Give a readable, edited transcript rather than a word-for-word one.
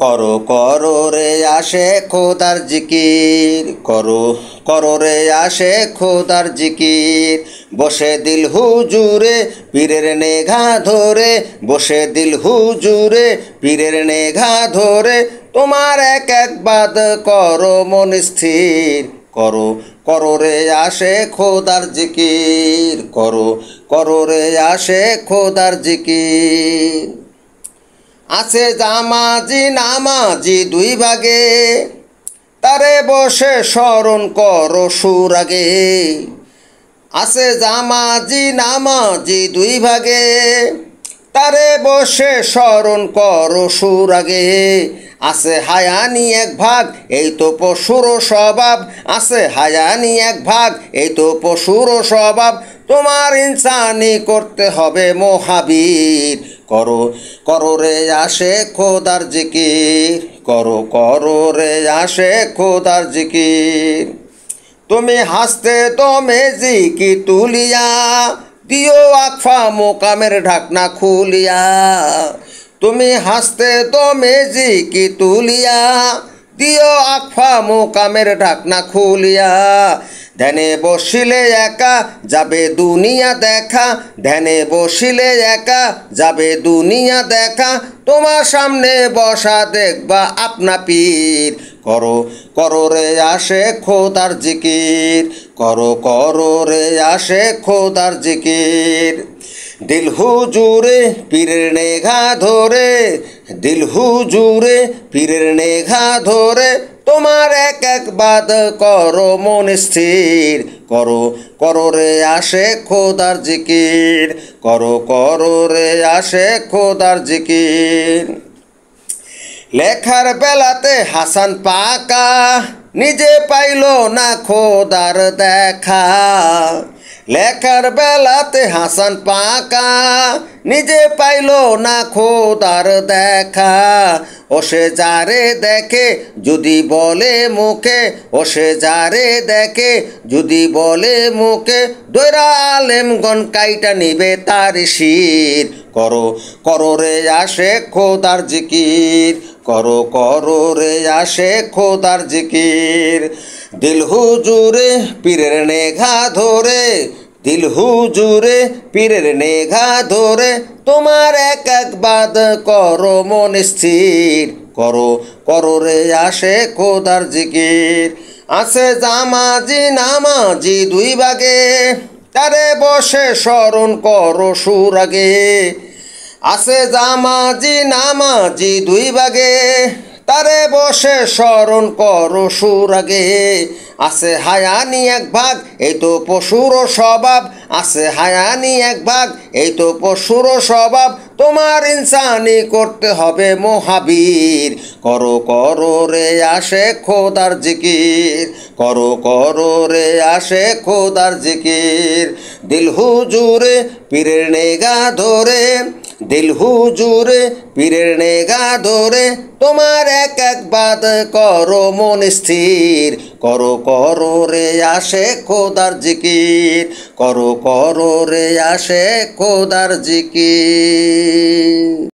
করো করো রে আসে খোদার জিকির, করো করো রে আসে খোদার জিকির। বসে দিল হুজুরে পীরের নেঘা ধরে, বসে দিল হুজুরে পীরের নেঘা ধরে। তোমার এক এক বাদ করো মন স্থির, করো করো রে আসে খোদার জিকির, করো করো রে আসে খোদার জিকির। আছে জামাজি নামাজি দুই ভাগে, তারে বসে স্মরণ করো সুর আগে। আছে জামাজি নামাজি দুই ভাগে, তারে বসে স্মরণ করো সুর আগে। আছে হায়ানি এক ভাগ, এই তো পশুর স্বভাব। আছে হায়ানি এক ভাগ, এই তো পশুর স্বভাব। তোমার ইনসানি করতে হবে মহাবীর, করো করো রে আসে খোদার জিকির, করো করো রে আসে খোদার জিকির। তুমি হাসতে তো মেজিকি তুলিয়া, দিও আকফা মোকামের ঢাকনা খুলিয়া। তুমি হাসতে তো মেজিকি তুলিয়া, দিও আকফা মোকামের ঢাকনা খুলিয়া। ধ্যানে বসিলে একা যাবে দুনিয়া দেখা, ধ্যানে বসিলে একা যাবে দুনিয়া দেখা। তোমার সামনে বসা দেখবা আপনা পীর, করো করো রে আসে খোদার জিকির, করো করো রে আসে খোদার জিকির। দিল হুজুরে পীরের নেঘা ধরে, দিল হুজুরে পীরের নেঘা ধরে। তোমার এক এক বাদ করো মন স্থির, করো করো রে আসে খোদার জিকির, করো করো রে আসে খোদার জিকির। লেখার বেলাতে হাসান পাকা, নিজে পাইল না খোদার দেখা। লেখার বেলাতে হাসান পাকা, নিজে পাইল না খোদার দেখা। ও সে যারে দেখে যদি বলে মুখে, ও সে যারে দেখে যদি বলে মুখে। দৈরা আলেমগণ কাইটা নিবে তার শির, করো করো রে আসে খোদার জিকির, করো করো রে আসে খোদার জিকির। দিল হুজুরে পীরের নেঘা ধরে, দিল হুজুরে পীরের নেঘা ধরে। তোমার এক এক বাদ করো মন স্থির, করো করো রে আসে খোদার জিকির। আছে জামাজি নামাজি দুই ভাগে, তারে বসে স্মরণ করো সুর আগে। আছে জামাজি নামাজি দুই ভাগে, তারে বসে স্মরণ করো সুর আগে। আছে হায়ানি এক ভাগ, এই তো পশুর স্বভাব। আছে হায়ানি এক ভাগ, এই তো পশুর স্বভাব। তোমার ইনসানি করতে হবে মহাবীর, করো করো রে আসে খোদার জিকির, করো করো রে আসে খোদার জিকির। দিল হুজুরে পীরের নেঘা ধরে, দিল হুজুরে পীরের নেঘা ধরে। তোমার এক এক বাদ করো মন স্থির, করো করো রে আসে খোদার জিকির, করো করো রে আসে খোদার জিকির।